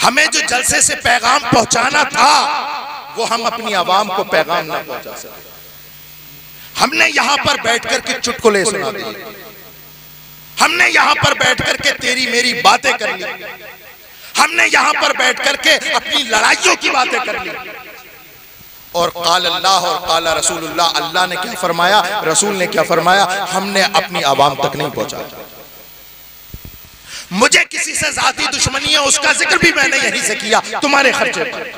हमें जो जलसे से पैगाम पहुंचाना था वो हम अपनी आवाम को पैगाम ना पहुंचा सके। हमने यहां पर बैठ करके चुटकुले सुना दिए, हमने यहां पर बैठ करके तेरी मेरी बातें कर ली, हमने यहां पर बैठ करके अपनी लड़ाइयों की बातें कर ली। और काल अल्लाह और काला रसूलुल्लाह, अल्लाह ने क्या फरमाया, रसूल ने क्या फरमाया, हमने अपनी आवाम तक नहीं पहुंचाया। मुझे किसी से जाती दुश्मनी है, उसका जिक्र भी मैंने यहीं से किया तुम्हारे खर्चे पर।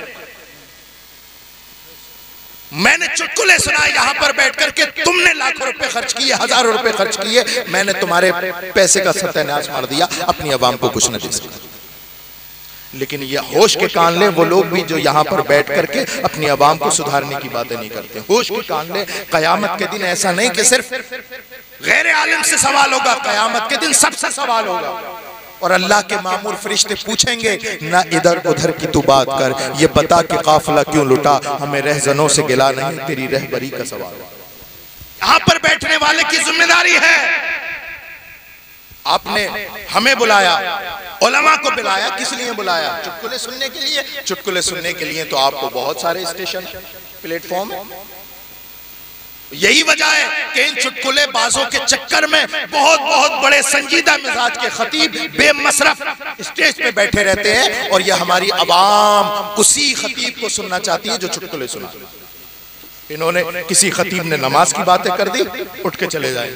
मैंने चुटकुले सुनाए यहां पर बैठ करके, तुमने लाखों रुपए खर्च किए, हजारों रुपए खर्च किए, मैंने तुम्हारे पैसे का सत्यानाश मार दिया, अपनी आवाम को कुछ न दे सका। लेकिन ये होश के कान ले वो लोग भी जो यहाँ पर बैठ करके अपनी आवाम को सुधारने की बातें नहीं करते। होश के कान ले, कयामत के दिन ऐसा नहीं कि सिर्फ गैर आलिम से सवाल होगा, कयामत के दिन सबसे सवाल होगा। और अल्लाह के मामूर फरिश्ते पूछेंगे, ना इधर उधर की तू बात कर, ये बता कि काफिला क्यों लुटा, हमें रहजनों से गिला नहीं, तेरी रहबरी का सवाल। यहाँ पर बैठने वाले की जिम्मेदारी है। आपने हमें बुलाया, उलमा को बुलाया, किस लिए बुलाया? चुटकुले सुनने के लिए। चुटकुले सुनने के लिए तो आपको बहुत सारे स्टेशन, प्लेटफॉर्म, यही वजह है कि इन चुटकुले बाजों के चक्कर में बहुत बहुत बड़े संजीदा मिजाज के खतीब बेमसरफ स्टेज पे बैठे रहते हैं, और यह हमारी आवाम उसी खतीब को सुनना चाहती है जो चुटकुले सुना। इन्होंने, किसी खतीब ने नमाज की बातें कर दी, उठ के चले जाए।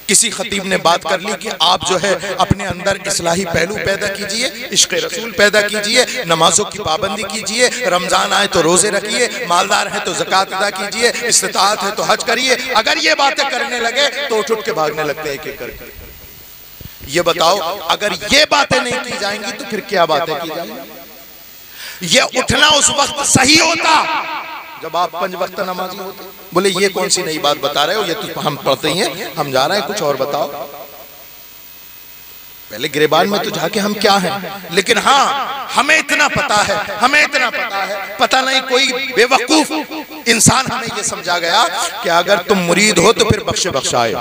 किसी खतीब ने बात कर ली कि आप जो है अपने अंदर इस्लाही पहलू पैदा कीजिए, इश्क़ रसूल पैदा कीजिए, नमाजों की पाबंदी कीजिए, रमजान आए तो रोजे रखिए, मालदार है तो ज़कात अदा कीजिए, इस्तिताअत है तो हज करिए। अगर ये बातें करने लगे तो उठ के भागने लगते हैं एक एक करके। ये बताओ, अगर ये बातें नहीं की जाएंगी तो फिर क्या बातें की जाएंगी? ये उठना उस वक्त सही होता जब आप 5 वक्त नमाजी होते। बोले ये कौन सी नई बात बता रहे हो, ये तो हम पढ़ते ही हैं, हम जा रहे हैं, कुछ और बताओ। पहले गिरेबान में तो जाके हम क्या हैं। लेकिन हाँ, हमें इतना पता है, हमें इतना पता है, पता नहीं कोई बेवकूफ इंसान हमें ये समझा गया कि अगर तुम मुरीद हो तो फिर बख्शे बख्शाए।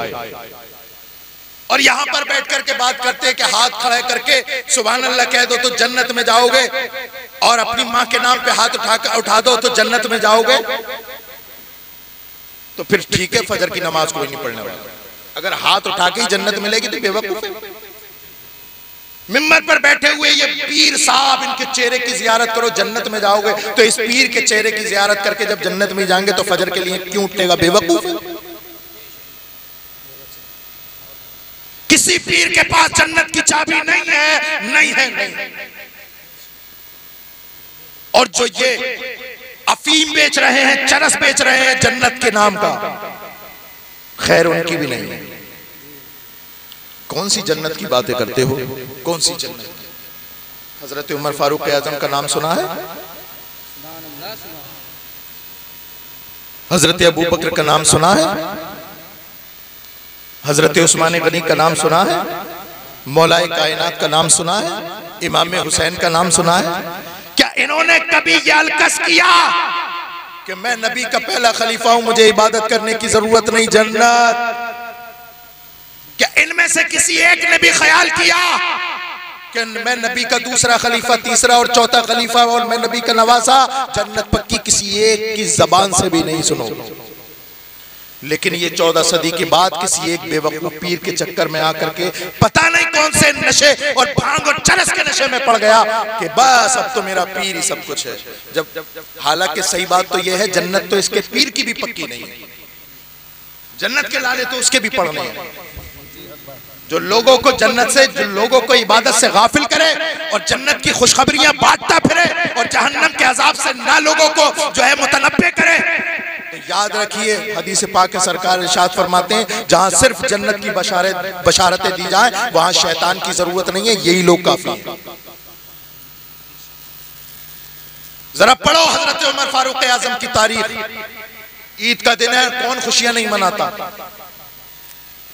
और यहाँ पर बैठ करके बात करते हैं कि हाथ खड़े करके सुभान अल्लाह कह दो तो जन्नत में जाओगे, और अपनी माँ के नाम पे हाथ उठा दो तो जन्नत में जाओगे। तो फिर ठीक है, फजर की नमाज कोई नहीं पढ़ने वाला। अगर हाथ उठा के ही जन्नत मिलेगी तो बेवकूफ है। मिंबर पर बैठे हुए ये पीर साहब, इनके चेहरे की जियारत करो जन्नत में जाओगे, तो इस पीर के चेहरे की जियारत करके जब जन्नत में जाएंगे तो फजर के लिए क्यों उठेगा? बेवकूफ है। किसी पीर के पास जन्नत की चाबी नहीं है, नहीं है, नहीं। और जो ये अफीम बेच रहे हैं, चरस बेच रहे हैं जन्नत के नाम का, खैर उनकी भी नहीं है। कौन सी जन्नत की बातें करते हो? कौन सी जन्नत? हजरत उमर फारूक आजम का नाम सुना है? हजरत अबू बकर का नाम सुना है? हजरत उस्मान गनी का नाम सुना है? मौलाए कायनात का नाम सुना है? इमाम हुसैन का नाम सुना है? क्या इन्होंने कभी ये अलकस किया कि मैं नबी का पहला खलीफा हूं, मुझे इबादत करने की जरूरत नहीं, जन्नत? क्या इनमें से किसी एक ने भी ख्याल किया कि मैं नबी का दूसरा खलीफा, तीसरा और चौथा खलीफा, और मैं नबी का नवासा, जन्नत पक्की? किसी एक की जबान से भी नहीं सुनो। लेकिन ये 14 सदी के बाद किसी एक बेवकूफ पीर के चक्कर में आकर के पता नहीं कौन से नशे और भांग और चरस के नशे में पड़ गया कि बस अब तो मेरा पीर ही सब कुछ है। जब हालांकि सही बात तो यह है, जन्नत तो इसके पीर की भी पक्की नहीं है, जन्नत के लाले तो उसके भी पड़ने हैं। जो लोगों को जन्नत से, जो लोगों को इबादत से गाफिल करे और जन्नत की खुशखबरियां बांटता फिरे और जहन्नम के अजाब से ना लोगों को जो है मुतनब्बे करे, तो याद रखिए हदीस पाक के सरकार इरशाद फरमाते हैं, जहां सिर्फ जन्नत की बशारतें दी जाए वहां शैतान की जरूरत नहीं है, यही लोग काफी हैं। जरा पढ़ो हजरत उमर फारूक आजम की तारीख। ईद का दिन है, कौन खुशियां नहीं मनाता?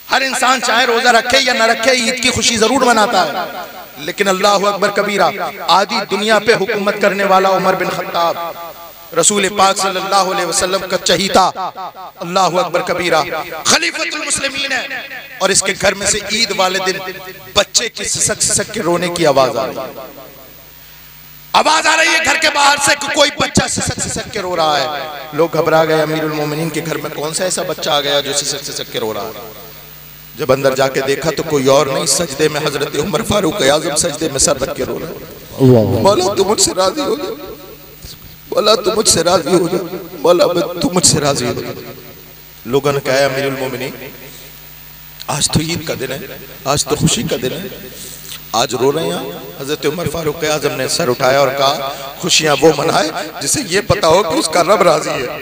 हर इंसान चाहे रोजा रखे या न रखे, ईद की खुशी जरूर मनाता है। लेकिन अल्लाह अकबर कबीरा, आधी दुनिया पे हुकूमत करने वाला उमर बिन खत्ताब, रसूल पाक सल्लल्लाहु अलैहि वसल्लम का चहीता, अल्लाह अकबर कबीरा, खलीफतुल मुस्लिमीन है। और इसके घर में से ईद वाले दिन बच्चे की सिसक सिसक के रोने की आवाज आ रही। आवाज आ रही है घर के बाहर से कि कोई बच्चा सिसक के रो रहा है। लोग घबरा गए, अमीरुल मोमिनीन के घर में कौन सा ऐसा बच्चा आ गया जो सिसक के रो रहा है। जब अंदर जाके देखा तो कोई और नहीं, सजदे में हजरत उमर फारूक आज़म सजदे में सर रख के रो रहे हैं। मौला तू मुझसे राजी हो जा, मौला तू मुझसे राजी हो जा, मौला तू मुझसे राजी हो जा। लोगों ने कहा अमीरुल मोमिनीन आज तो ईद का दिन है, आज तो खुशी का दिन है, आज रो रहे हैं। हजरत उमर फारूक आज़म ने सर उठाया और कहा खुशियां वो मनाए जिसे ये पता हो कि उसका रब राजी है।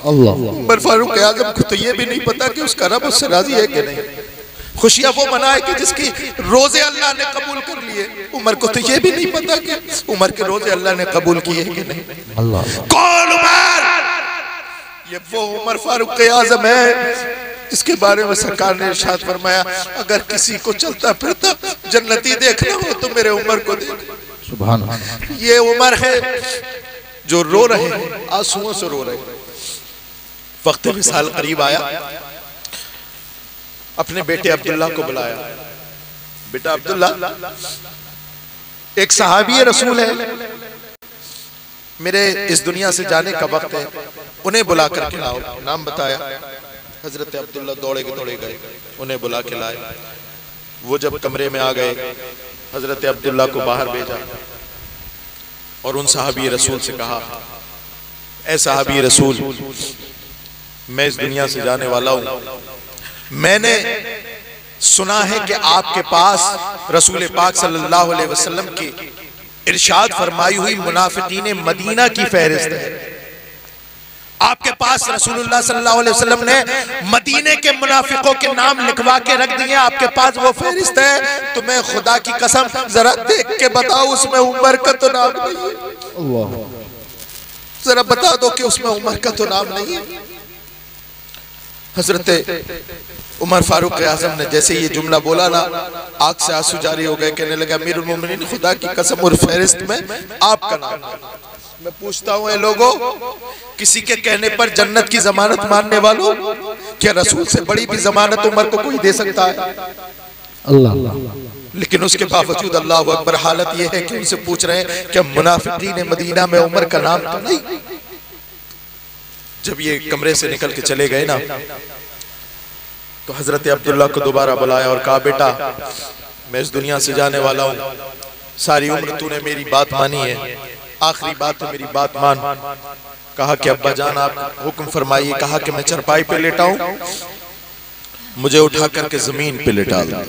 अल्लाह। उमर फारूक आज़म को तो ये भी नहीं पता कि उसका रब उससे राजी है कि नहीं। खुशियां वो मनाए कि जिसकी रोजे अल्लाह ने कबूल कर लिए। उमर को तो ये भी नहीं पता कि उमर के रोजे अल्लाह ने कबूल किए कि नहीं। अल्लाह। कौन उमर? ये वो उमर फारूक आज़म है जिसके बारे में सरकार ने इरशाद फरमाया अगर किसी को चलता फिरता जन्नती देखना हो तो मेरे उमर को देख। सुभान अल्लाह। ये उमर है जो रो रहे हैं, आंसुओं से रो रहे हैं। वक्त विसाल करीब आया, अपने बेटे अब्दुल्ला को बुलाया। बेटा अब्दुल्ला, एक सहाबी रसूल है, मेरे इस दुनिया से जाने का वक्त है, उन्हें बुला कर के लाओ। नाम बताया, हजरत अब्दुल्ला दौड़े गए, उन्हें बुला के लाए। वो जब कमरे में आ गए, हजरत अब्दुल्ला को बाहर भेजा और उन सहाबी रसूल से कहा, ऐ सहाबी रसूल, मैं इस दुनिया से जाने वाला हूं। मैंने सुना है कि आपके पास रसूल पाक सल्लल्लाहु अलैहि वसल्लम की इरशाद फरमाई हुई मुनाफिकीन मदीना की फहरिस्त है। आपके पास रसूलुल्लाह सल्लल्लाहु अलैहि वसल्लम ने मदीने के मुनाफिकों के नाम लिखवा के रख दिए, आपके पास वो फहरिस्त है। तो मैं खुदा की कसम जरा देख के बताओ उसमें उमर का तो नाम नहीं है। जरा बता दो कि उसमें उमर का तो नाम नहीं है। हजरत उमर फारूक आज़म ने जैसे ये जुमला बोला ना, आंख से आंसू जारी हो गए। कहने लगा अमीरुल मोमिनीन खुदा की कसम और फहरिस्त में आपका नाम है। मैं पूछता हूँ लोगों, किसी के कहने पर जन्नत की जमानत मानने वालों, क्या रसूल से बड़ी भी जमानत उमर को कोई दे सकता है? अल्लाह। लेकिन उसके बावजूद अल्लाह अकबर, हालत यह है कि उनसे पूछ रहे हैं क्या मुनाफिकीन मदीना में उमर का नाम तो नहीं? जब ये कमरे से निकल के चले गए ना, तो हजरत अब्दुल्ला को दोबारा बुलाया और कहा बेटा मैं इस दुनिया से जाने वाला हूँ, सारी उम्र तूने मेरी बात मानी है, आखिरी बात है मेरी बात मान। कहा कि अब्बा जान आप हुक्म फरमाइए। कहा कि मैं चरपाई पे लेटा हूँ, मुझे उठा करके जमीन पे लेटा दो।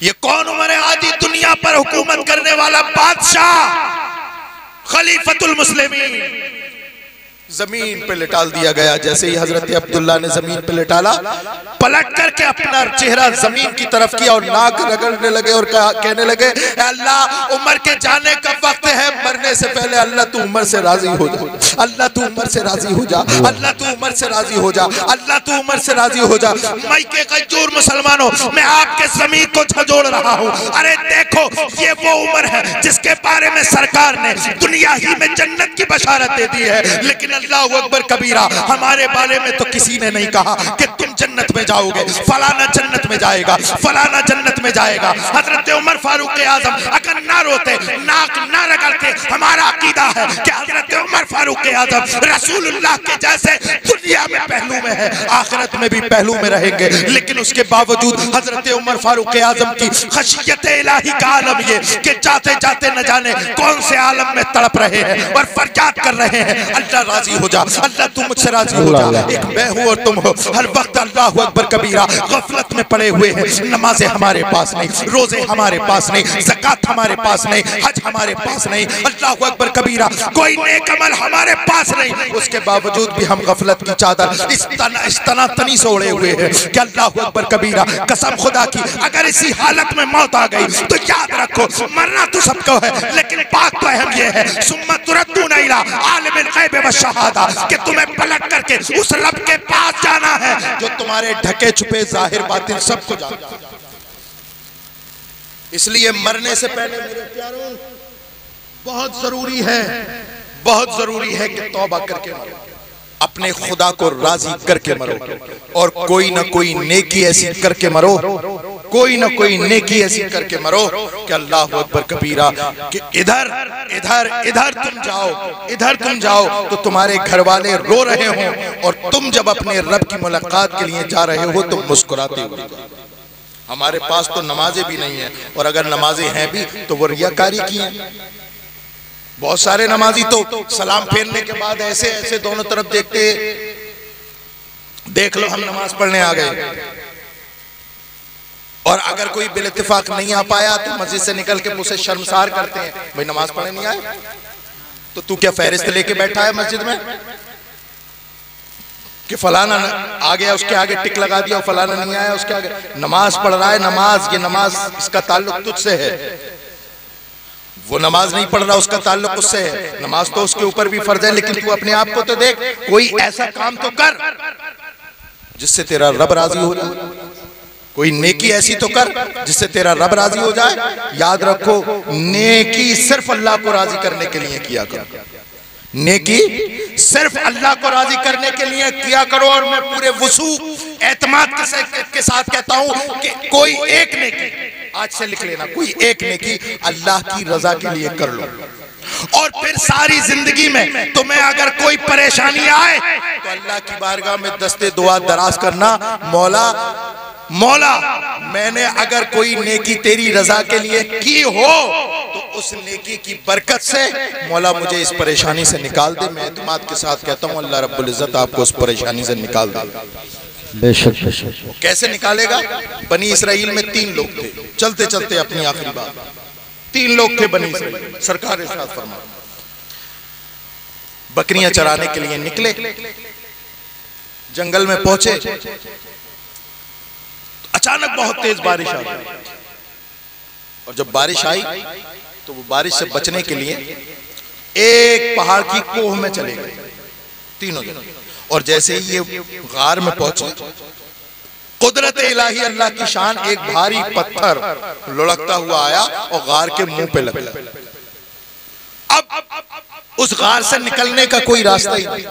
ये कौन उमर है? आदि दुनिया पर हुकूमत करने वाला बादशाह, खलीफतुल मुस्लिमीन। जमीन पे लिटाल दिया गया। जैसे ही हजरत अब्दुल्ला ने जमीन पे लिटाला, पलट करके अपना चेहरा जमीन की तरफ किया और नाक रगड़ने लगे और कहने लगे अल्लाह उमर के जाने का वक्त है, मरने से पहले अल्लाह तू उमर से राजी हो जा, अल्लाह तू उमर से राजी हो जा, अल्लाह तू उमर से राजी हो जा, अल्लाह तू उमर से राजी हो जा। मैं के गजूर मुसलमानों, मैं आपके जमीन को झंझोड़ रहा हूँ। अरे देखो ये वो उमर है जिसके बारे में सरकार ने दुनिया ही में जन्नत की बशारत दे दी है, लेकिन अल्लाह अकबर कबीरा, हमारे बारे में तो किसी ने नहीं कहा कि तुम जन्नत में जाओगे, फलाना जन्नत में जाएगा, फलाना जन्नत में जाएगा। हजरत उमर फारूक आज़म अगर ना रोते, नाक ना रगड़ते, हमारा अकीदा है कि हजरत उमर फारूक आज़म रसूलुल्लाह के जैसे दुनिया में पहलू में है, आखिरत में भी पहलू में रहेंगे। लेकिन उसके बावजूद हजरत उमर फारूक आज़म की खशियत इलाही का आलम ये कि जाते जाते न जाने कौन से आलम में तड़प रहे हैं और फरियाद कर रहे हैं अल्लाह राजी हो जा, अल्लाह तू मुझसे राजी हो जा। एक मैं हूं और तुम हो, हर वक्त अल्लाह अकबर कबीरा गफलत में पड़े हुए हैं। नमाजें हमारे पास नहीं, रोजे हमारे पास नहीं, ज़कात हमारे पास नहीं, हज हमारे पास नहीं, अल्लाह अकबर कबीरा कोई नेक अमल हमारे पास नहीं। उसके बावजूद भी हम गफलत की चादर इस तनी से ओढ़े हुए हैं कि अल्लाह अकबर कबीरा कसम खुदा की अगर इसी हालत में मौत आ गई तो याद रखो मरना तो सबको है, लेकिन बात तो अहम यह है सुम्मा तुरद्दूना इला आलिमिल गैब व शहादा कि तुम्हें पलट करके उस रब के पास जाना है जो तुम्हारे ढके छुपे जाहिर बातिन सबको जानता है। इसलिए मरने से पहले मेरे प्यारों बहुत जरूरी है कि तौबा करके मरो, अपने खुदा को राजी करके मरो और कोई ना कोई नेकी ऐसी करके मरो कोई ना कोई नेकी ऐसी करके मरो कि अल्लाह अकबर कबीरा कि इधर इधर इधर तुम जाओ, इधर तुम जाओ तो तुम्हारे घर वाले रो रहे हों और तुम जब अपने रब की मुलाकात के लिए जा रहे हो तो मुस्कुराते हुए। हमारे पास तो नमाजें भी नहीं है, और अगर नमाजें हैं भी तो वो रियाकारी की हैं। बहुत सारे नमाजी तो सलाम फेरने के बाद ऐसे ऐसे दोनों तरफ देखते, देख लो हम नमाज पढ़ने आ गए। और अगर कोई बिल-इत्तिफाक नहीं आ पाया तो मस्जिद से निकल के मुझसे शर्मसार करते हैं, भाई नमाज पढ़ने नहीं आए तो तू क्या फहरिस्त लेके बैठा है मस्जिद में कि फलाना आ गया उसके आगे टिक लगा दिया और फलाना नहीं आया उसके आगे। नमाज पढ़ रहा है, नमाज, ये नमाज इसका ताल्लुक तुझसे है, वो नमाज नहीं पढ़ रहा उसका ताल्लुक उससे है। नमाज तो उसके ऊपर भी फर्ज है, लेकिन तू अपने आप को तो देख, कोई ऐसा काम तो कर जिससे तेरा रब राजी हो जाए, कोई नेकी ऐसी तो कर जिससे तेरा रब राजी हो जाए। याद रखो, नेकी सिर्फ अल्लाह को राजी करने के लिए किया करो, नेकी सिर्फ अल्लाह को राजी करने के लिए किया करो। और मैं पूरे वसू एतमाद के साथ कहता हूं कि कोई एक नेकी आज से लिख लेना, कोई एक नेकी अल्लाह की रजा के लिए कर लो, और फिर सारी जिंदगी में तुम्हें अगर कोई परेशानी आए तो अल्लाह की बारगाह में दस्ते दुआ दराज करना, मौला मौला मैंने अगर कोई नेकी तेरी रजा के लिए की हो तो उस नेकी की बरकत से मौला मुझे इस परेशानी से निकाल दे। मैं एतमाद के साथ कहता हूँ अल्लाह रब्बुल इज्जत आपको उस परेशानी से निकाल देगा। बेशक बेशक। कैसे निकालेगा? बनी इसराइल में 3 लोग थे, चलते चलते अपनी आखिरी बात, 3 लोग थे बनी इसराइल। सरकार इरशाद फरमा, बकरियां चराने के लिए निकले, जंगल में पहुंचे, अचानक बहुत तेज बारिश आ गई, और जब बारिश आई तो वो बारिश से बचने के लिए एक पहाड़ की कोह में चले गए तीनों जन। और जैसे ही ये गार में पहुंचे, कुदरत इलाही अल्लाह की शान, एक भारी पत्थर लुढ़कता हुआ आया और गार के मुंह पे लगा। अब उस गार से निकलने का कोई रास्ता ही नहीं,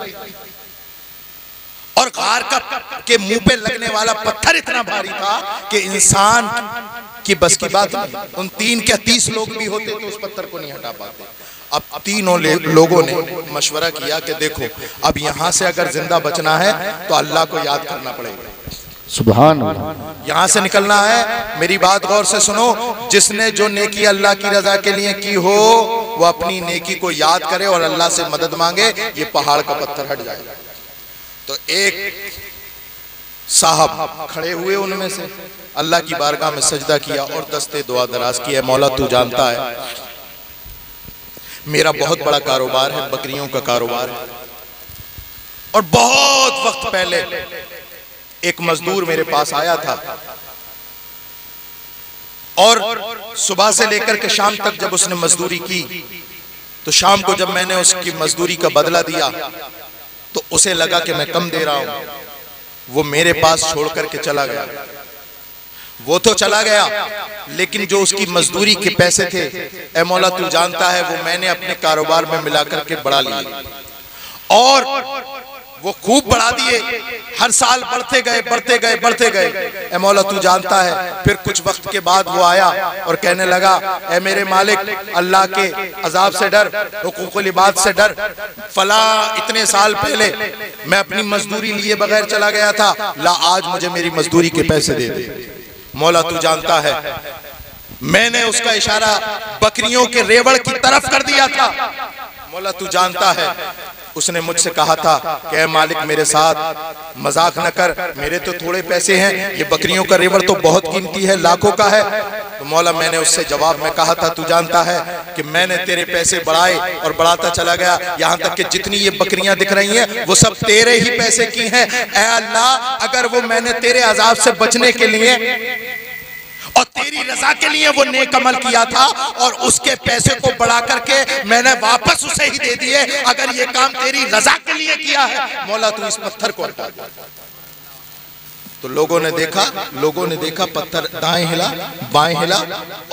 और गार के मुंह पे लगने वाला पत्थर इतना भारी था कि इंसान की बस की बात नहीं। उन 3 क्या 30 लोग भी होते तो उस पत्थर को नहीं हटा पाते। अब तीनों लोगों ने मशवरा किया कि देखो, अब यहां से अगर जिंदा बचना है तो अल्लाह को याद करना पड़ेगा, सुभान अल्लाह। यहां से निकलना है। मेरी बात गौर से सुनो, जिसने जो नेकी अल्लाह की रजा के लिए की हो वो अपनी नेकी को याद करे और अल्लाह से मदद मांगे, ये पहाड़ का पत्थर हट जाएगा। तो एक साहब खड़े हुए उनमें से, अल्लाह की बारगाह में सजदा किया और दस्ते दुआ दराज किया, मौला तू जानता है मेरा बहुत बड़ा कारोबार है, बकरियों का कारोबार है, और बहुत वक्त पहले एक मजदूर मेरे पास आया था, और सुबह से लेकर के शाम तक जब उसने मजदूरी की तो शाम को जब मैंने उसकी मजदूरी का बदला दिया तो उसे लगा कि मैं कम दे रहा हूं, वो मेरे पास छोड़ करके चला गया। वो तो चला गया, लेकिन जो उसकी मजदूरी के पैसे थे, ए मौला तू जानता है, वो मैंने अपने कारोबार में मिला करके बढ़ा लिए, और वो खूब बढ़ा दिए। हर साल बढ़ते गए बढ़ते गए बढ़ते गए। ए मौला तू जानता है, फिर कुछ वक्त के बाद वो आया और कहने लगा, ए मेरे मालिक, अल्लाह के अजाब से डर, हुकूकुल इबाद से डर, फला इतने साल पहले मैं अपनी मजदूरी लिए बगैर चला गया था, ला आज मुझे मेरी मजदूरी के पैसे दे दे। मौला तू जानता है, मैंने उसका इशारा बकरियों के रेवड़ की तरफ कर दिया था। मौला तू जानता है, उसने मुझसे कहा था कि मालिक मेरे साथ मजाक न कर, मेरे तो थोड़े पैसे हैं, ये बकरियों का रेवड़ तो बहुत कीमती है, लाखों का है। तो मौला मैंने उससे जवाब में कहा था, तू जानता है कि मैंने तेरे पैसे बढ़ाए और बढ़ाता चला गया, यहाँ तक कि जितनी ये बकरियां दिख रही हैं वो सब तेरे ही पैसे की हैं। ऐ अल्लाह, अगर वो मैंने तेरे अजाब से बचने के लिए और तेरी रजा के लिए वो नेक अमल किया था और उसके पैसे को बढ़ा करके मैंने वापस उसे ही दे दिए, अगर ये काम तेरी रजा के लिए किया है, मौला तू इस पत्थर को हटा दे। तो लोगों ने देखा पत्थर दाएं हिला बाएं हिला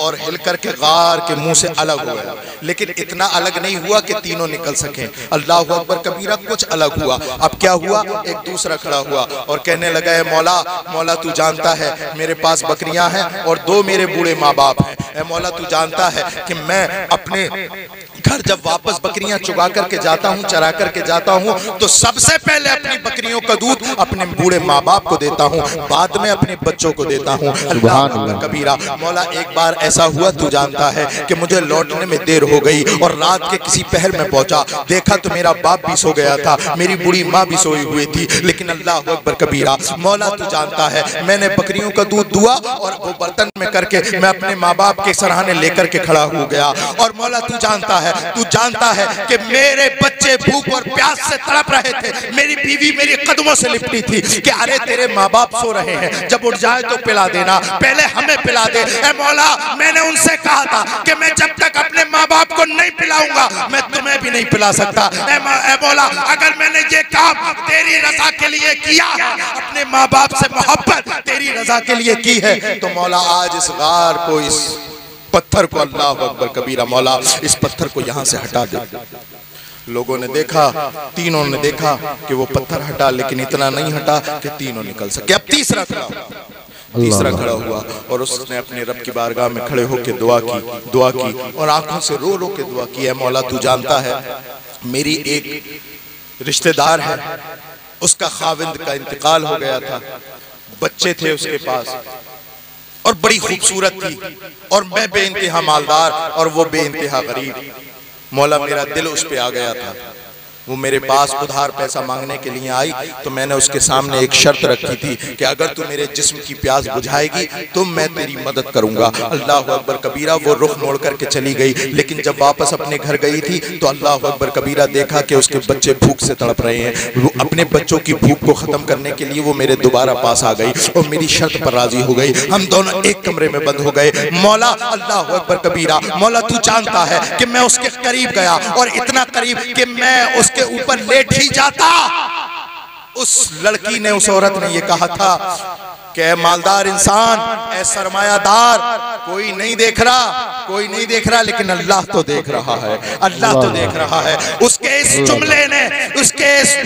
और हिल करके गार के मुंह से अलग हुआ, लेकिन इतना अलग नहीं हुआ कि तीनों निकल सके। अल्लाह अकबर कबीरा, कुछ अलग हुआ। अब क्या हुआ, एक दूसरा खड़ा हुआ और कहने लगा है मौला, मौला तू जानता है मेरे पास बकरियां हैं और 2 मेरे बूढ़े माँ बाप हैं। ऐ मौला तू जानता है कि मैं अपने घर जब वापस बकरियां चुगा करके जाता हूँ, चरा करके जाता हूँ, तो सबसे पहले अपनी बकरियों का दूध अपने बूढ़े माँ बाप को देता हूँ, बाद में अपने बच्चों को देता हूँ। अल्लाह अकबर कबीरा। मौला एक बार ऐसा हुआ, तू जानता है कि मुझे लौटने में देर हो गई और रात के किसी पहर में पहुंचा, देखा तो मेरा बाप भी सो गया था, मेरी बूढ़ी माँ भी सोई हुई थी। लेकिन अल्लाह अकबर कबीरा, मौला तू जानता है मैंने बकरियों का दूध दुआ और वो बर्तन में करके मैं अपने माँ बाप के सराहने लेकर के खड़ा हो गया। और मौला तू जानता है कि मेरे बच्चे भूख और प्यास से तड़प रहे थे, मेरी बीवी मेरी कदमों से लिपटी थी कि अरे तेरे माँ बाप सो रहे हैं, जब उठ जाए तो पिला देना, पहले हमें पिला दे। ए मौला, मैंने उनसे कहा था कि मैं जब तक अपने माँ बाप को नहीं पिलाऊंगा मैं तुम्हें भी नहीं पिला सकता। ए मौला, अगर मैंने ये काम तेरी रजा के लिए किया, अपने माँ बाप से मोहब्बत तेरी रजा के लिए की है, तो मौला आज इस गार को, इस पत्थर को, अल्लाह अकबर कबीरा, मौला इस पत्थर को यहाँ से हटा दे। लोगों ने देखा, तीनों ने देखा कि वो पत्थर हटा, लेकिन इतना नहीं हटा कि तीनों निकल सके। अब तीसरा खड़ा हुआ और उसने अपने रब की बारगाह में खड़े होकर दुआ की और आंखों से रो रो के दुआ की। है मौला तू जानता है मेरी एक रिश्तेदार है, उसका खाविंद का इंतकाल हो गया था, बच्चे थे उसके पास और बड़ी खूबसूरत थी, और मैं बेइंतहा मालदार और वो बेइंतहा गरीब। मौला मेरा दिल उस पे आ गया था, वो मेरे पास उधार पैसा मांगने के लिए आई, तो मैंने उसके सामने एक शर्त रखी थी कि अगर तू मेरे जिस्म की प्यास बुझाएगी तो मैं तेरी मदद करूंगा। अल्लाह अकबर कबीरा, वो रुख मोड़ करके चली गई, लेकिन जब वापस अपने घर गई थी तो अल्लाह अकबर कबीरा देखा कि उसके बच्चे भूख से तड़प रहे हैं। वो अपने बच्चों की भूख को खत्म करने के लिए वो मेरे दोबारा पास आ गई और मेरी शर्त पर राजी हो गई। हम दोनों एक कमरे में बंद हो गए। मौला, अल्लाह अकबर कबीरा, मौला तू जानता है कि मैं उसके करीब गया और इतना करीब कि मैं उसके ऊपर लेट ही जाता। उस लड़की ने, उस औरत ने ये कहा था कि मालदार इंसान, ऐ सरमायादार, कोई नहीं देख रहा, लेकिन अल्लाह तो देख रहा है, अल्लाह तो देख रहा है। उसके इस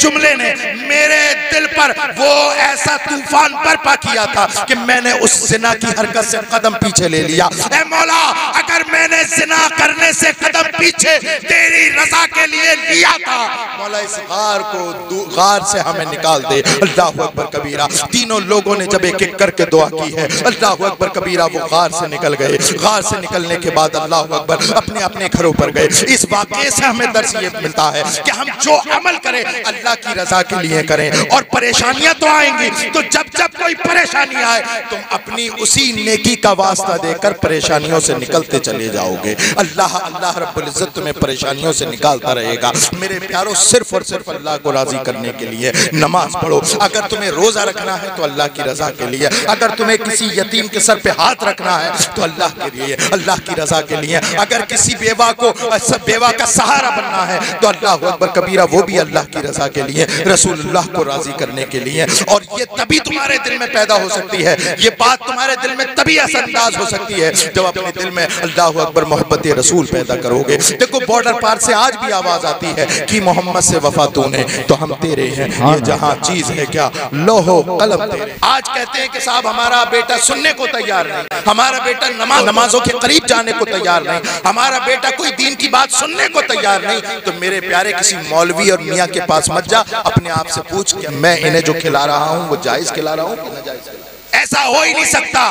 जुमले ने मेरे दिल पर वो ऐसा तूफान बर्पा किया था कि मैंने उस जिना की हरकत से कदम पीछे ले लिया। ऐ मौला, अगर मैंने जिना करने से कदम पीछे तेरी रजा के लिए लिया था, मौला इस गार से हमें निकाल दे। अल्लाह अकबर कबीरा। तीनों लोगों ने जब एक एक करके दुआ की है, अल्लाह अकबर कबीरा, वो गार से निकल गए। गार से निकलने के बाद अल्लाह अकबर अपने अपने घरों पर गए। इस वाक़े से हमें दर्स ये मिलता है कि हम जो अमल करें अल्लाह की रजा के लिए करें। और परेशानियां तो आएंगी, तो जब जब कोई परेशानी आए तुम अपनी उसी नेकी का वास्ता देकर परेशानियों से निकलते चले जाओगे। अल्लाह रब्बुल इज्जत तुम्हें परेशानियों से निकालता रहेगा। मेरे प्यारों, सिर्फ और सिर्फ अल्लाह को राजी करने के लिए नमाज पढ़ो। अगर तुम्हें रोजा रखना है तो अल्लाह की रजा के लिए, अगर तुम्हें किसी यतीम के सर पे हाथ रखना है तो अल्लाह के लिए, अल्लाह की रजा के लिए, अगर किसी बेवा का सहारा बनना है तो अल्लाह अकबर कबीरा, वो भी अल्लाह की रजा के लिए, रसूलुल्लाह को राजी करने के लिए। और ये तभी तुम्हारे दिल में पैदा हो सकती है, ये बात तुम्हारे दिल में तभी असरअंदाज हो सकती है जब अपने दिल में अल्लाह अकबर मोहब्बत रसूल पैदा करोगे। देखो, बॉर्डर पार से आज भी आवाज आती है कि मोहम्मद से वफा तूने तो हम तेरे हैं, ये जहां चीज है क्या लोहो कलम तेरे। आज कहते हैं कि साहब हमारा बेटा सुनने को तैयार नहीं, हमारा बेटा नमाजों के करीब जाने को तैयार नहीं, हमारा बेटा कोई दीन की बात सुनने को तैयार नहीं। तो मेरे प्यारे, किसी मौलवी और मियाँ के पास मत जा, अपने आप से पूछ कि मैं इन्हें जो खिला रहा हूँ वो जायज खिला रहा हूँ कि नाजायज। ऐसा हो ही नहीं सकता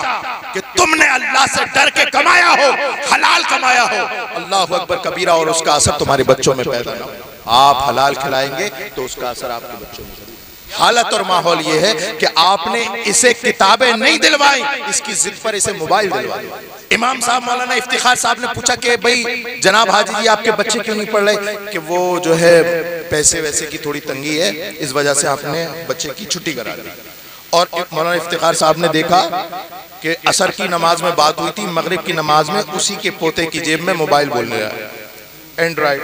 कि तुमने अल्लाह से डर के कमाया हो, हलाल कमाया हो, अल्लाह अकबर कबीरा, और उसका असर तुम्हारे बच्चों में पैदा ना हो। आप हलाल खिलाएंगे तो उसका असर आपके बच्चों में। हालत और माहौल ये है कि आपने इसे किताबें नहीं दिलवाई, इसकी जिद पर इसे मोबाइल दिलवाई। इमाम साहब मौलाना इफ्तिखार साहब ने पूछा कि भाई जनाब हाजी जी, आपके बच्चे क्यों नहीं पढ़ रहे? कि वो जो है पैसे वैसे की थोड़ी तंगी है, इस वजह से आपने बच्चे की छुट्टी करा दी। और मौलाना इफ्तिखार साहब ने देखा कि असर की नमाज में बात हुई थी, मगरिब की नमाज में उसी के पोते की जेब में मोबाइल बोलने रहा है, एंड्रॉइड।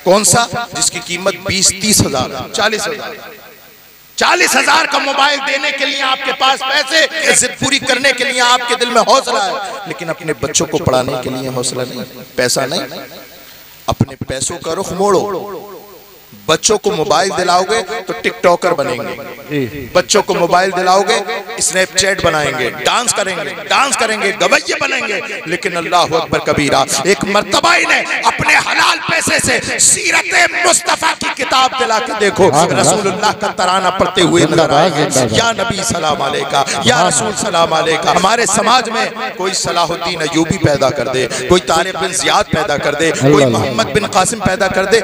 कौन सा? जिसकी कीमत 20-30 हजार, 40 हजार। 40,000 का मोबाइल देने के लिए आपके पास पैसे, इज्जत पूरी करने के लिए आपके दिल में हौसला है, लेकिन अपने बच्चों को पढ़ाने के लिए हौसला नहीं, पैसा नहीं। अपने पैसों का रुख मोड़ो। बच्चों को मोबाइल दिलाओगे तो टिकटॉकर बनेंगे, बच्चों को मोबाइल दिलाओगे स्नैपचैट बनाएंगे, डांस करेंगे, गवैये बनेंगे। लेकिन अल्लाह अकबर कबीरा, एक मर्तबा इन्हें अपने हलाल पैसे से सीरत मुस्तफा की किताब दिला के देखो, रसूलुल्लाह का तराना पढ़ते हुए नजर आएंगे, या नबी सलाम अलैका, या रसूल सलाम अलैका। हमारे समाज में कोई सलाहुद्दीन अय्यूबी पैदा कर दे, कोई तारिक बिन ज़ियाद पैदा कर दे, कोई मोहम्मद बिन कासिम पैदा कर दे,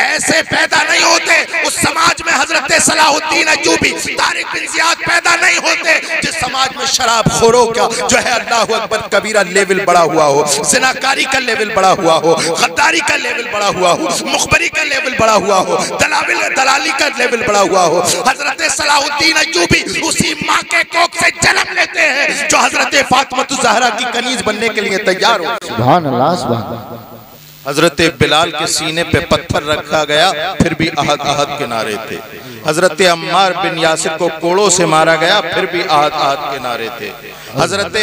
ऐसे पैदा नहीं होते। उस समाज में Hazrat Salahuddin Ayyubi, Tariq bin Ziyad पैदा नहीं होते जिस समाज में शराब खोरों का जो है अल्लाह अकबर कबीरा लेवल बड़ा हुआ हो, ज़िनाकारी का लेवल बड़ा हुआ हो, गद्दारी का लेवल बड़ा हुआ हो, मुखबरी का लेवल बड़ा हुआ हो, दलाली का लेवल बड़ा हुआ हो। हजरत सलाहुद्दीन अय्यूबी उसी माँ के कोख से जन्म लेते हैं जो हजरत फातिमा ज़हरा की कनीज बनने के लिए तैयार हो। सुभान अल्लाह, सुभान अल्लाह। हजरत बिलाल के सीने पे पत्थर रखा गया, फिर भी अहद अहद के नारे थे। हजरत अम्मार बिन यासिर को कोड़ों से मारा गया, फिर भी अहद अहद के नारे थे। हजरत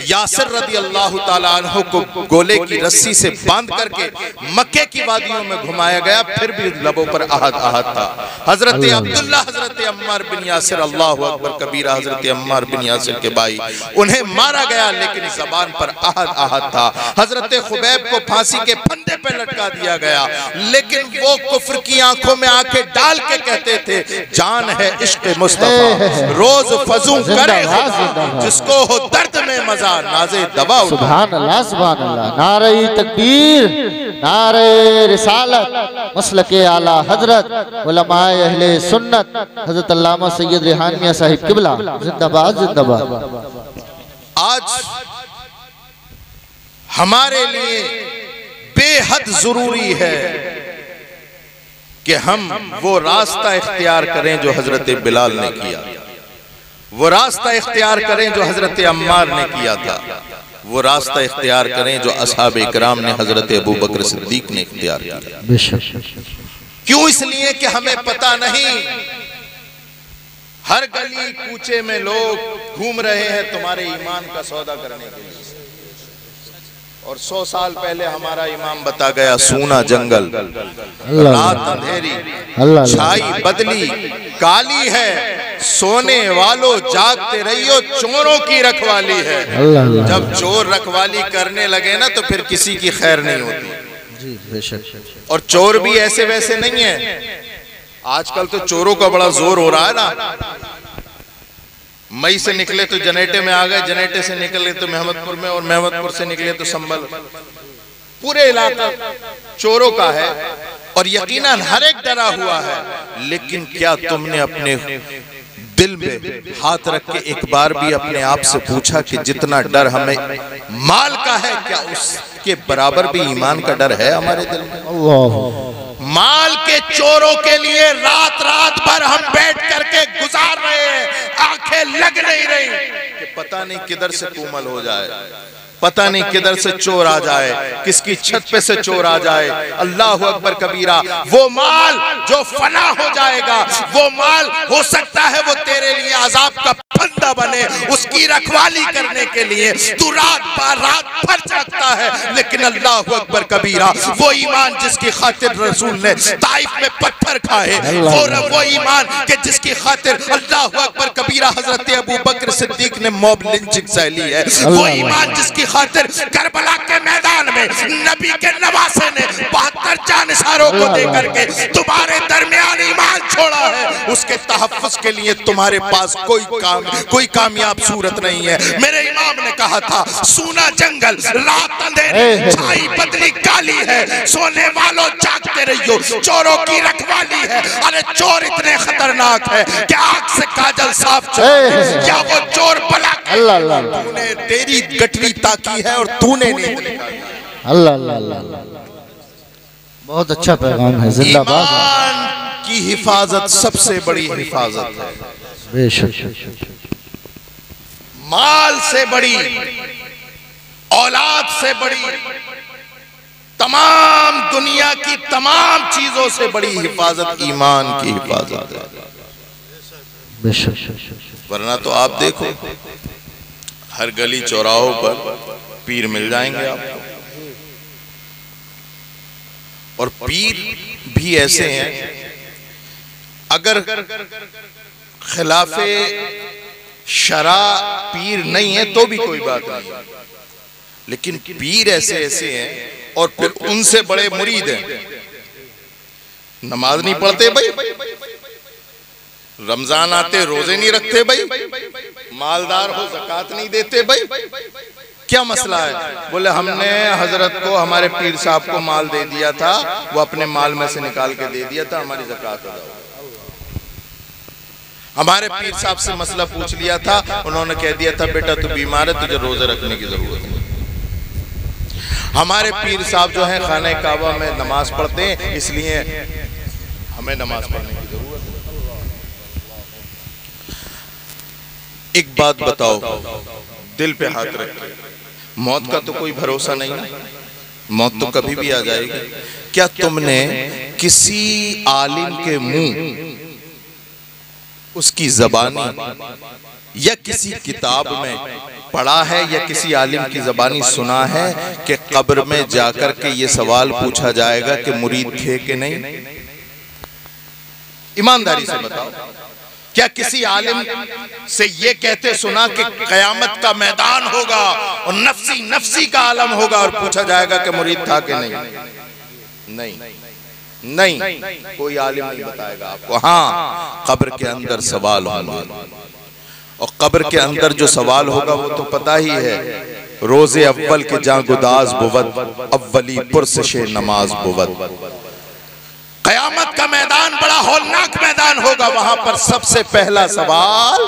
यासिर रदी अल्लाह ताला अन्हु को गोले की रस्सी से बांध करके मक्के की वादियों में घुमाया गया, फिर भी लबों पर अहद अहद था। हजरत अब्दुल्ला, हजरत अम्मार बिन यासिर, अल्लाह अकबर कबीरा, हजरत अम्मार बिन यासिर के भाई, उन्हें मारा गया लेकिन जबान पर अहद अहद था। हजरत खुबैब को फांसी के फंदे पे लटका दिया गया, लेकिन वो कुफ्र की आंखों में आंखें डाल के कहते थे, जान है इश्क मुस्तफा, रोज फजू करे जिसको हो दर्द में मजा, नाज़े दवा। सुभान अल्लाह, सुभान अल्लाह। नारे तकबीर, नारे रिसालत, मसलके आला हजरत, उलमाए अहले सुन्नत, हजरत अल्लामा सैयद रेहान मियां साहिब किबला, जिंदाबाद जिंदाबाद। आज हमारे लिए बेहद जरूरी है कि हम वो रास्ता इख्तियार करें जो हजरत बिलाल ने किया, वो रास्ता इख्तियार करें जो हजरत अम्मार ने किया था, वो रास्ता इख्तियार करें जो असहाब इकराम ने हजरत अबू बकर सिद्दीक ने इख्तियार किया। क्यों? इसलिए कि हमें पता नहीं, हर गली कूचे में लोग घूम रहे हैं तुम्हारे ईमान का सौदा करने के लिए। और 100 साल पहले हमारा इमाम बता गया, सूना जंगल, रात अंधेरी, छाई बदली काली है, सोने वालों जागते रहियो, चोरों की रखवाली है। जब चोर रखवाली करने लगे ना तो फिर किसी की खैर नहीं होती। और चोर भी ऐसे वैसे नहीं है, आजकल तो चोरों का बड़ा जोर हो रहा है ना। मई से निकले तो जनेटे में आ गए, जनेटे से निकले तो मेहमदपुर में, और मेहमदपुर से निकले तो संभल। पूरे इलाका चोरों का है और यकीनन हर एक डरा हुआ है। लेकिन क्या तुमने अपने दिल में हाथ रख के एक बार भी अपने आप से पूछा कि जितना डर हमें माल का है, क्या उसके बराबर भी ईमान का डर है हमारे दिल में? माल के चोरों के लिए रात रात भर हम बैठ करके गुजार रहे हैं, आंखें लग नहीं रही कि पता नहीं किधर से कुमल हो जाए, पता नहीं किधर से चोर आ जाए, किसकी छत पे से चोर आ जाए। अल्लाह अकबर कबीरा। वो माल जो फना हो जाएगा, वो माल हो सकता है वो तेरे लिए अजाब का फंदा बने, उसकी रखवाली करने के लिए तू रात भर जागता है। लेकिन अल्लाह अकबर कबीरा, वो ईमान जिसकी खातिर रसूल ने ताइफ में पत्थर खाए, वो ईमान के जिसकी खातिर अल्लाह अकबर कबीरा हजरत अबू बकर सिद्दीक ने मॉब लिंचिंग सहली है, वो ईमान जिसकी खातिर करबला के मैदान में नबी के नवासे ने 72 जानिसारों को देकर के तुम्हारे दरमियान ईमान छोड़ा है, उसके तहफ्फुज़ के लिए तुम्हारे पास कोई कामयाब सूरत नहीं है। मेरे इमाम ने कहा था, सूना जंगल, रात अंधेरी, छाई बदली काली है, सोने वालों जागते रहियो, चोरों की रखवाली है। अरे चोर इतने खतरनाक है कि आंख से काजल साफ चोर, या वो चोर भला तूने तेरी गठरी ताकी है और तूने नहीं निकाली। अल्लाह अल्लाह अल्लाह, बहुत अच्छा पैगाम है। जिंदाबाद। ईमान की हिफाजत सबसे बड़ी हिफाजत है, बेशक। माल से बड़ी, औलाद से बड़ी, तमाम दुनिया की तमाम चीजों से बड़ी हिफाजत ईमान की हिफाजत है। वरना तो आप देखो हर गली चौराहों पर पीर मिल जाएंगे आपको, और पीर भी ऐसे हैं, अगर खिलाफे शरा पीर नहीं है तो भी कोई बात नहीं, लेकिन पीर ऐसे ऐसे हैं और फिर उनसे बड़े मुरीद हैं। नमाज नहीं पढ़ते भाई, रमजान आते रोजे नहीं रखते भाई, मालदार हो ज़कात नहीं देते भाई, क्या मसला है? बोले हमने हजरत को, हमारे पीर साहब को माल दे दिया था, वो अपने माल में से निकाल के दे दिया था, हमारी ज़कात अदा हो। हमारे पीर साहब से मसला पूछ लिया था, उन्होंने कह दिया था बेटा तू बीमार है, तुझे रोजे रखने की जरूरत है। हमारे पीर साहब जो हैं खाने काबा में नमाज पढ़ते हैं, इसलिए हमें नमाज पढ़ने की जरूरत है। एक बात बताओ, दिल पे हाथ रख के, मौत का तो कोई भरोसा नहीं है, मौत तो कभी भी आ जाएगी। क्या तुमने किसी आलिम के मुंह, उसकी ज़बानी या किसी किताब में पढ़ा है या किसी आलिम की ज़बानी सुना है कि कब्र में जाकर के ये सवाल पूछा जाएगा कि मुरीद थे कि नहीं? ईमानदारी से बताओ, क्या किसी आलिम से ये कहते सुना कि कयामत का मैदान होगा और नफ्सी नफ्सी का आलम होगा और पूछा जाएगा कि मुरीद था कि नहीं? नहीं, कोई आलिम नहीं बताएगा आपको। हाँ, कब्र के अंदर सवाल होंगे, और कब्र के अंदर जो सवाल होगा वो तो पता ही है, रोजे अव्वल के जहां गुदाज बुवद, अव्वली पुरसशे नमाज बुवद। कयामत का मैदान बड़ा होलनाक मैदान होगा, वहां पर सबसे पहला सवाल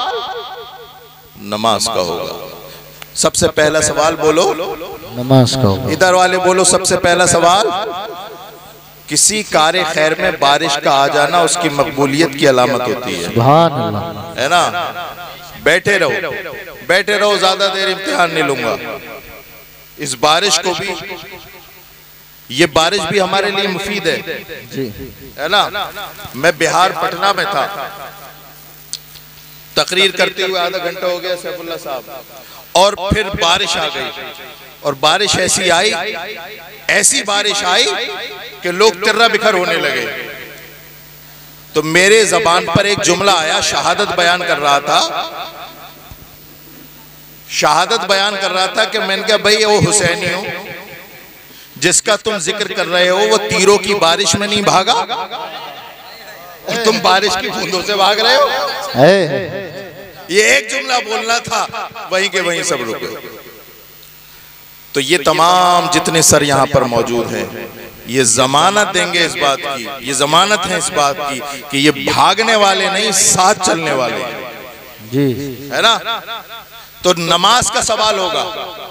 नमाज का होगा। सबसे पहला सवाल बोलो, नमाज का होगा। इधर वाले बोलो, सबसे पहला सवाल। किसी कार्य खैर में बारिश का आ जाना उसकी मकबूलियत की अलामत होती है, सुभान अल्लाह, है ना? बैठे रहो, बैठे रहो, ज्यादा देर इम्तिहान नहीं लूंगा। इस बारिश को भी, ये बारिश भी हमारे लिए मुफीद है ना? मैं बिहार पटना में था, तकरीर करते हुए आधा घंटा हो गया सैफुल्लाह साहब, और फिर बारिश आ गई, और बारिश ऐसी आई, ऐसी बारिश आई कि लोग तिर्रा बिखर होने लगे। तो मेरे जबान पर एक जुमला आया, शहादत बयान कर रहा था, शहादत बयान कर रहा था कि मैंने कहा भाई वो हुसैनी हो जिसका तुम जिक्र कर रहे हो, वो तीरों की बारिश में नहीं भागा और तुम बारिश की बूंदों से भाग रहे हो। ये एक जुमला बोलना था, वहीं के वहीं सब रुक गए। तो ये तमाम जितने सर यहाँ पर मौजूद हैं, ये जमानत देंगे इस बात की, ये जमानत है इस बात की कि ये भागने वाले नहीं, साथ चलने वाले जी, है ना? तो नमाज का सवाल होगा,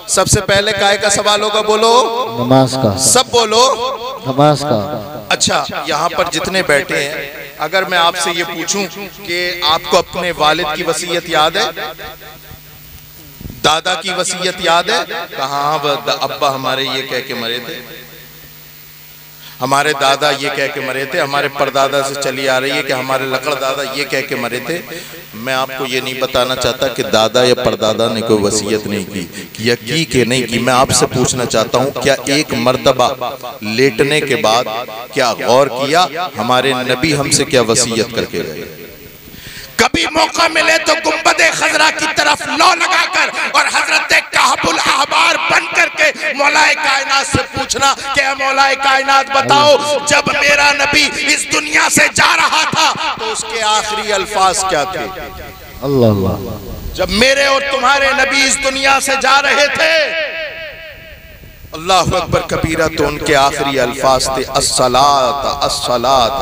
सबसे पहले काय का सवाल होगा? बोलो, नमाज का। सब बोलो, नमाज का। अच्छा, यहाँ पर जितने बैठे हैं, अगर मैं आपसे ये पूछूं कि आपको अपने वालिद की वसीयत याद है, दादा की वसीयत याद है? कहाँ अब्बा हमारे ये कह के मरे थे, हमारे दादा ये कह के मरे थे, हमारे परदादा से चली आ रही है कि हमारे लकड़ दादा ये कह के मरे थे। मैं आपको ये नहीं बताना चाहता कि दादा या परदादा ने कोई वसीयत नहीं की या की कि नहीं की। मैं आपसे पूछना चाहता हूँ, क्या एक मर्तबा लेटने के बाद क्या गौर किया हमारे नबी हमसे क्या वसीयत करके गए? कभी मौका मिले तो गुंबदे खजरा की तरफ लौ लगाकर और हजरत काबुल अहबार बन करके मौलाए कायनात से पूछना कि मौलाए कायनात बताओ, जब मेरा नबी इस दुनिया से जा रहा था तो उसके आखिरी अल्फाज क्या थे? अल्लाह। जब मेरे और तुम्हारे नबी इस दुनिया से जा रहे थे, अल्लाहु अकबर कबीरा, तो उनके आखिरी अल्फाज थे अस्सलात अस्सलात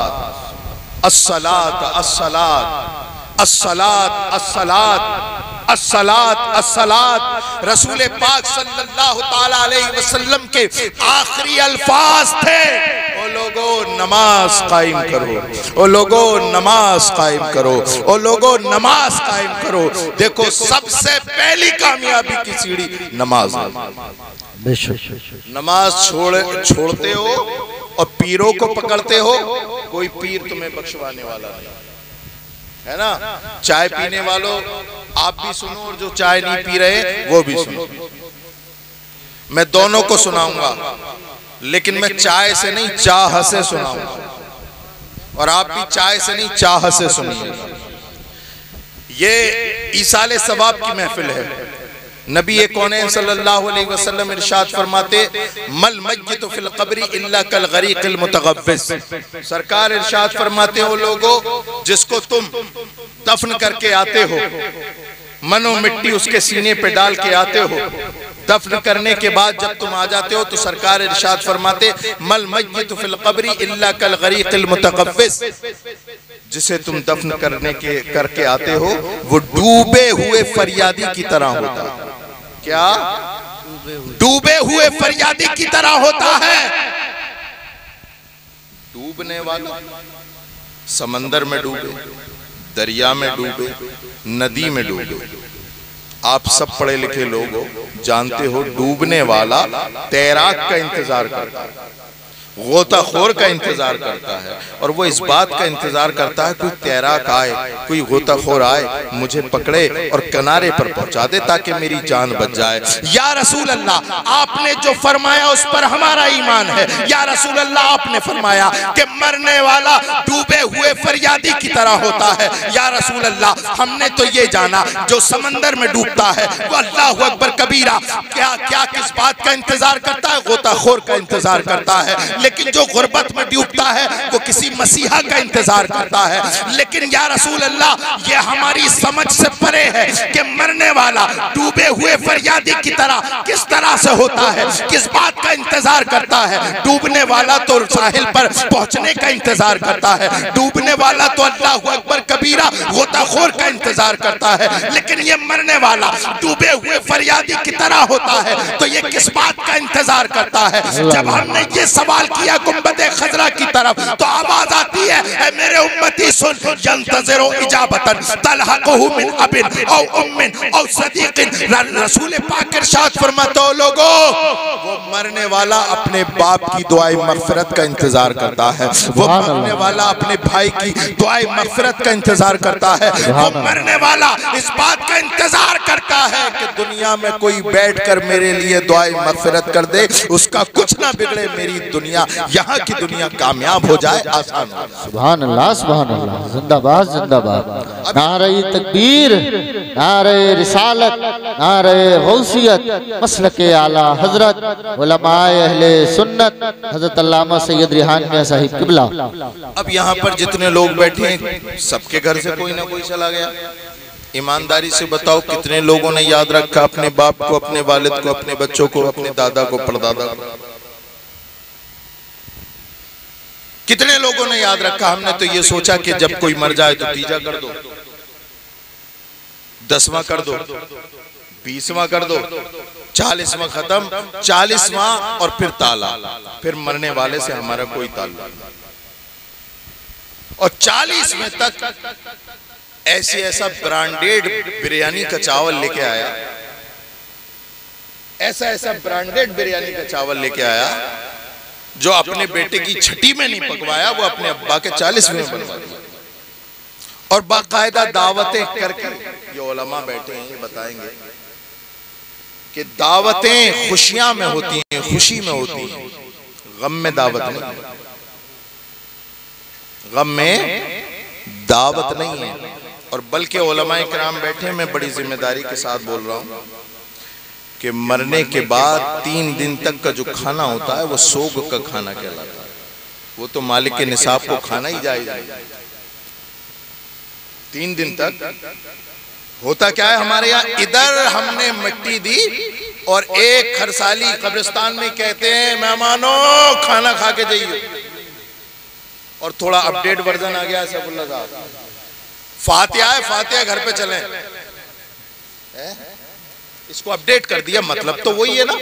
अस्सलात अस्सलात अस्सलात अस्सलात अस्सलात अस्सलात। रसूल पाक सल्लल्लाहु ताला अलैहि वसल्लम के आखिरी अल्फाज थे, ओ लोगों नमाज कायम करो, ओ लोगों नमाज कायम करो, ओ लोगों नमाज कायम करो। देखो, सबसे पहली कामयाबी की सीढ़ी नमाज है। नमाज छोड़ते हो और पीरों को पकड़ते हो, कोई पीर तुम्हें बख्शवाने वाला नहीं। है ना। चाय पीने वालों आप भी सुनो और जो चाय नहीं पी रहे वो भी सुनो। मैं दोनों को सुनाऊंगा, लेकिन मैं चाय से नहीं चाह से सुनाऊंगा, और आप भी चाय से नहीं चाह से सुनिए। ये ईसाले सवाब की महफिल है। नबी कौनैन सल्लल्लाहु अलैहि वसल्लम इरशाद फरमाते, मल मय्यित फिल क़ब्रि इल्ला कल गरीक़िल मुतग़व्विस। सरकार इरशाद फरमाते हो, लोगों जिसको तुम दफन करके आते हो, मनो मिट्टी उसके सीने पे डाल के आते हो, दफन करने के बाद जब तुम आ जाते हो तो सरकार इरशाद फरमाते, मल मय्यित फिल क़ब्रि इल्ला कल गरीक़िल मुतग़व्विस। जिसे तुम दफन करके आते हो वो डूबे हुए फरियादी की तरह होता है। क्या? डूबे हुए फरियादी की तरह होता है। डूबने वाला समंदर में डूबे, दरिया में डूबे, नदी में डूबे। आप सब पढ़े लिखे लोग हो, जानते हो डूबने वाला तैराक का इंतजार करता है, गोताखोर का इंतजार करता है, और वो इस बात का इंतजार करता है कोई तैराक आए, कोई गोताखोर आए, मुझे पकड़े और किनारे पर पहुंचा दे ताकि मेरी जान बच जाए। या रसूल अल्लाह, आपने जो फरमाया उस पर हमारा ईमान है। या रसूल अल्लाह, आपने फरमाया कि मरने वाला डूबे हुए फरियादी की तरह होता है। या रसूल अल्लाह, हमने तो ये जाना जो समंदर में डूबता है वो अल्लाहु अकबर कबीरा क्या क्या किस बात का इंतजार करता है? गोताखोर का इंतजार करता है। लेकिन जो गुर्बत में डूबता है वो किसी मसीहा का इंतजार करता है। लेकिन या रसूल अल्लाह, ये हमारी समझ से परे है कि मरने वाला डूबे हुए फरियादी की तरह किस तरह से होता है, किस बात का इंतजार करता है। डूबने वाला तो साहिल पर पहुंचने का इंतजार करता है, डूबने वाला तो अल्लाहु अकबर कबीरा गोताखोर का इंतजार करता है। लेकिन ये मरने वाला डूबे हुए फरियादी की तरह होता है, तो ये किस बात का इंतजार करता है? जब हमने ये सवाल किया गुंबद खजरा की तरफ, तो आवाज आती है, ऐ मेरे उम्मती सुन, यंतज़िरु इजाबतन तलहक़हु मिन अबिन औ उम्मिन औ सदीक़िन। रसूल पाक इरशाद फरमाते हो, लोगों वो मरने वाला अपने बाप की दुआए मग़फ़िरत का इंतजार करता है, वो मरने वाला अपने भाई की दुआए मग़फ़िरत का इंतजार करता है, वो मरने वाला इस बात का इंतजार करता है कि दुनिया में कोई बैठकर मेरे लिए दुआए मग़फ़िरत कर दे, उसका कुछ ना बिगड़े, मेरी दुनिया, यहाँ की दुनिया कामयाब हो जाए, आसान हो जाए। सुभान अल्लाह, सुभान अल्लाह, जिंदाबाद जिंदाबाद। नारे तकबीर, नारे रिसालत, नारे गौसियत, मसलके आला हजरत उलमाए अहले सुन्नत हजरत अल्लामा सैयद रिहान मियां साहिब किबला। अब यहाँ पर जितने लोग बैठे हैं सबके घर से कोई ना कोई चला गया। ईमानदारी से बताओ कितने लोगों ने याद रखा अपने बाप को, अपने वालिद को, अपने बच्चों को, अपने दादा को, परदादा को? कितने लोगों ने याद रखा? हमने तो ये सोचा कि जब कोई मर जाए तो तीजा कर दो, 10वां कर दो, 20वां कर दो, 40वां खत्म, 40वां और फिर ताला, फिर मरने वाले से हमारा कोई ताल्लुक नहीं। और 40वें तक ऐसा ब्रांडेड बिरयानी का चावल लेके आया, ऐसा ब्रांडेड बिरयानी का चावल लेके आया जो अपने बेटे की छठी में नहीं पकवाया, वो अपने अब्बा के 40वें में बनवा दिया। और बाकायदा दावतें करके, ये उलमा बैठे हैं ये बताएंगे कि दावतें खुशियां में होती हैं, खुशी में होती हैं, गम में दावत नहीं, गम में दावत नहीं है। और बल्कि उलमा इकराम बैठे, मैं बड़ी जिम्मेदारी के साथ बोल रहा हूँ कि मरने के बाद 3 दिन तक का जो खाना होता है वो सोग का खाना कहलाता है। वो तो मालिक के निसाब को खाना ही जायज नहीं। 3 दिन तक होता क्या है हमारे यहाँ, इधर हमने मिट्टी दी और एक खरसाली कब्रिस्तान में कहते हैं मेहमानों खाना खा के जाइए। और थोड़ा अपडेट वर्जन आ गया सैफुल्लाह साहब, फातिहा है, फातिहा घर पे चलें, इसको अपडेट कर दिया। मतलब तो वही है ना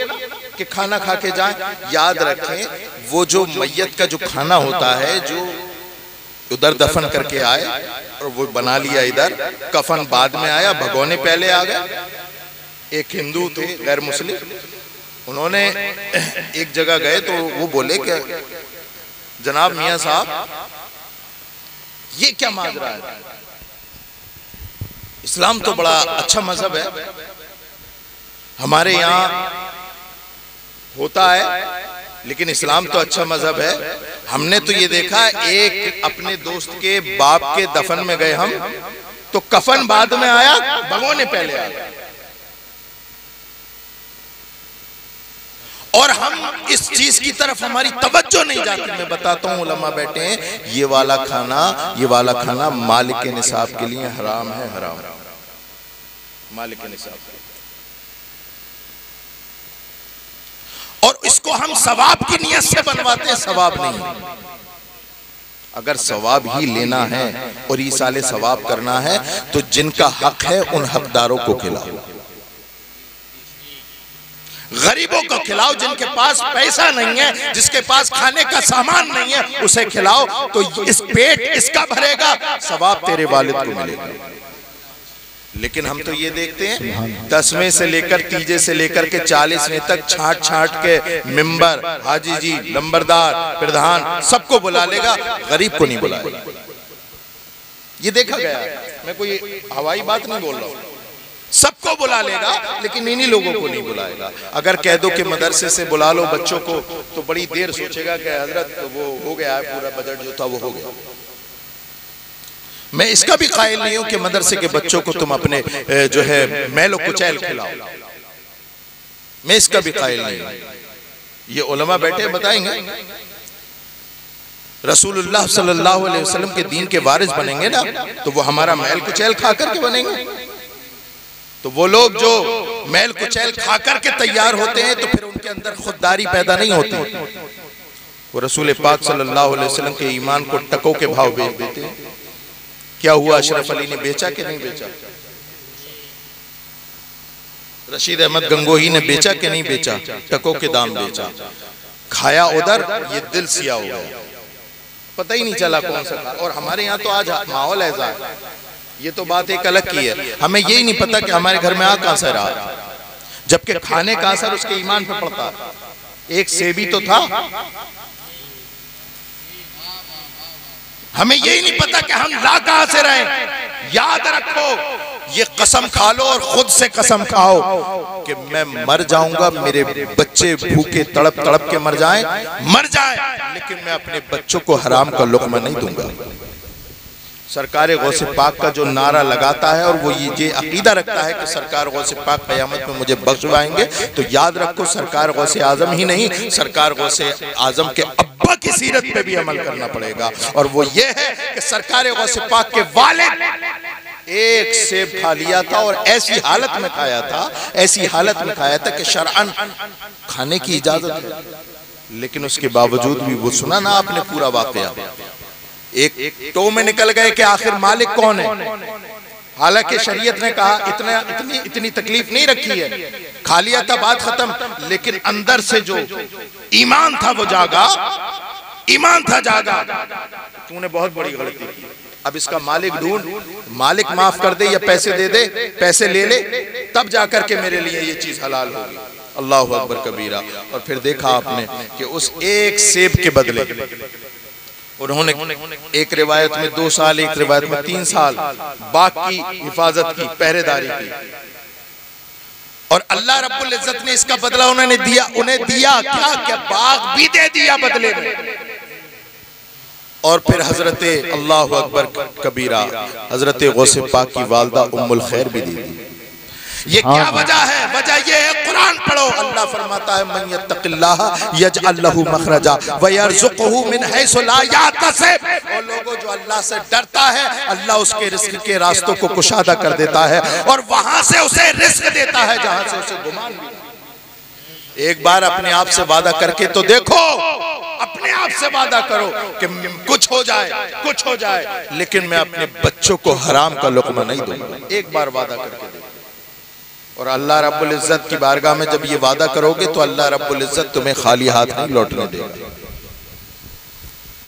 कि खाना खा के जाएं। याद रखें वो जो मैयत का जो खाना होता है जो उधर दफन करके आए और वो बना लिया इधर, कफन बाद में आया, भगोने पहले आ गए। एक हिंदू थे गैर मुस्लिम, उन्होंने एक जगह गए तो वो बोले कि जनाब मियाँ साहब ये क्या माजरा है, इस्लाम तो बड़ा अच्छा मजहब है, हमारे यहाँ होता है, लेकिन इस्लाम तो अच्छा मजहब है। हमने तो ये देखा, एक अपने दोस्त के बाप के दफन में गए हम, तो कफन बाद में आया, भगोने पहले आ गए। और हम इस चीज की तरफ हमारी तवज्जो नहीं जाती। मैं बताता हूं, उलमा बैठे हैं, ये वाला खाना मालिक के निसाब के लिए हराम है, हराम, मालिक के निसाब के। और इसको हम सवाब की नियत से बनवाते हैं, सवाब नहीं। अगर सवाब ही लेना है और ये साले सवाब करना है, तो जिनका हक है उन हकदारों को खिलाओ, गरीबों को खिलाओ। जिनके पास पैसा नहीं है, जिसके पास खाने का सामान नहीं है, उसे खिलाओ, तो इस पेट इसका भरेगा, सवाब तेरे वालिद को मिलेगा। लेकिन हम तो ये देखते हैं, 10वें से लेकर तीजे से लेकर के 40वें तक छाट छाट के मिंबर, हाजी जी, लंबरदार, प्रधान, सबको बुला लेगा, गरीब को नहीं बुलाएगा। ये देखा गया, मैं कोई हवाई बात नहीं बोल रहा हूं। सबको बुला लेगा, लेकिन इन्हीं लोगों को नहीं बुलाएगा। अगर कह दो कि मदरसे से बुला लो बच्चों को, तो बड़ी देर सोचेगा कि हजरत वो हो गया है, पूरा बजट जो था वो हो गया। मैं इसका भी कायल नहीं हूं कि मदरसे के बच्चों को तुम अपने जो है मैलो कुचैल खिलाओ, मैं इसका भी कायल नहीं हूं। ये उलमा बैठे बताएंगे, रसूलुल्लाह सल्लल्लाहु अलैहि वसल्लम के दीन के वारिस बनेंगे ना, तो वो हमारा मैल कुचैल खा करके बनेंगे। तो वो लोग जो मैल कुचैल खा करके तैयार होते हैं, तो फिर उनके अंदर खुददारी पैदा नहीं होती। वो रसूल पाक सल्लल्लाहु अलैहि वसल्लम के ईमान को टकों के भाव बेच देते हैं। क्या हुआ, अशरफ अली ने बेचा कि नहीं बेचा? रशीद अहमद गंगोही ने बेचा कि नहीं बेचा? टकों के दाम बेचा, खाया उधर, ये दिल सिया हो गया, पता ही नहीं चला कौन सा। और हमारे यहाँ तो आज माहौल ऐसा है, ये तो बात एक अलग की है, हमें यही नहीं पता कि हमारे घर में आ कहां से रहा, जबकि खाने का असर उसके ईमान पे पड़ता। एक सेबी तो था, हमें यही नहीं पता कि हम ला कहां से रहे। याद रखो, ये कसम खा लो और खुद से कसम खाओ कि मैं मर जाऊंगा, मेरे बच्चे भूखे तड़प तड़प के मर जाएं, लेकिन मैं अपने बच्चों को हराम का लुक़्मा नहीं दूंगा। सरकार गौसे पाक का जो नारा लगाता है और वो ये अकीदा रखता है कि सरकार गौसे पाक क़यामत में मुझे बख्शवाएंगे, तो याद रखो सरकार गौसे आजम ही नहीं, सरकार गौसे आजम के अब्बा की सीरत पे भी अमल करना पड़ेगा। और वो ये है कि सरकार गौसे पाक के वालिद एक सेब खा लिया था, और ऐसी हालत में खाया था कि शरअन खाने की इजाजत है, लेकिन उसके बावजूद भी वो सुना ना आपने पूरा वाकया, एक टो में निकल गए कि आखिर मालिक कौन है। हालांकि शरीयत ने कहा इतनी तकलीफ नहीं रखी है, खा लिया था, बात खत्म, लेकिन अंदर से जो ईमान था वो जागा, ईमान था जागा। तूने बहुत बड़ी गलती की, अब इसका मालिक ढूंढ, मालिक माफ कर दे या पैसे दे दे, पैसे ले ले, तब जाकर के मेरे लिए ये चीज हलाल होगी। अल्लाहु अकबर कबीरा। और फिर देखा आपने कि उस एक सेब के बदले उन्होंने एक रिवायत में 2 साल, एक रिवायत में 3 साल बाग की हिफाजत की, पहरेदारी की, और अल्लाह रब्बुल इज्जत ने इसका बदला उन्हें दिया क्या बाग भी दे दिया बदले में। और फिर हजरते अल्लाहु अकबर कबीरा, हजरते गौसे पाक की वालदा उम्मुल खैर भी दी थी। ये क्या वजह है? वजह ये है, कुरान पढ़ो, अल्लाह फरमाता है मन यत्तक़िल्लाह यजअल लहू मखरजा व यरज़ुक़हू मिन हैसु ला यहतसिब। और लोगों जो अल्लाह से डरता है, अल्लाह उसके रिज़्क़ के रास्तों को कुशादा कर देता है, और वहां से उसे रिज़्क़ देता है जहां से उसे गुमान भी। एक बार अपने आप से वादा करके तो देखो, अपने आप से वादा करो कि कुछ हो जाए, लेकिन मैं अपने बच्चों को हराम का लुक़्मा नहीं दूंगा। एक बार वादा करके देखो, और अल्लाह रब्बुल इज्जत की बारगाह में जब ये वादा करोगे तो अल्लाह रब्बुल इज्जत तुम्हें खाली हाथ नहीं लौटने देगा।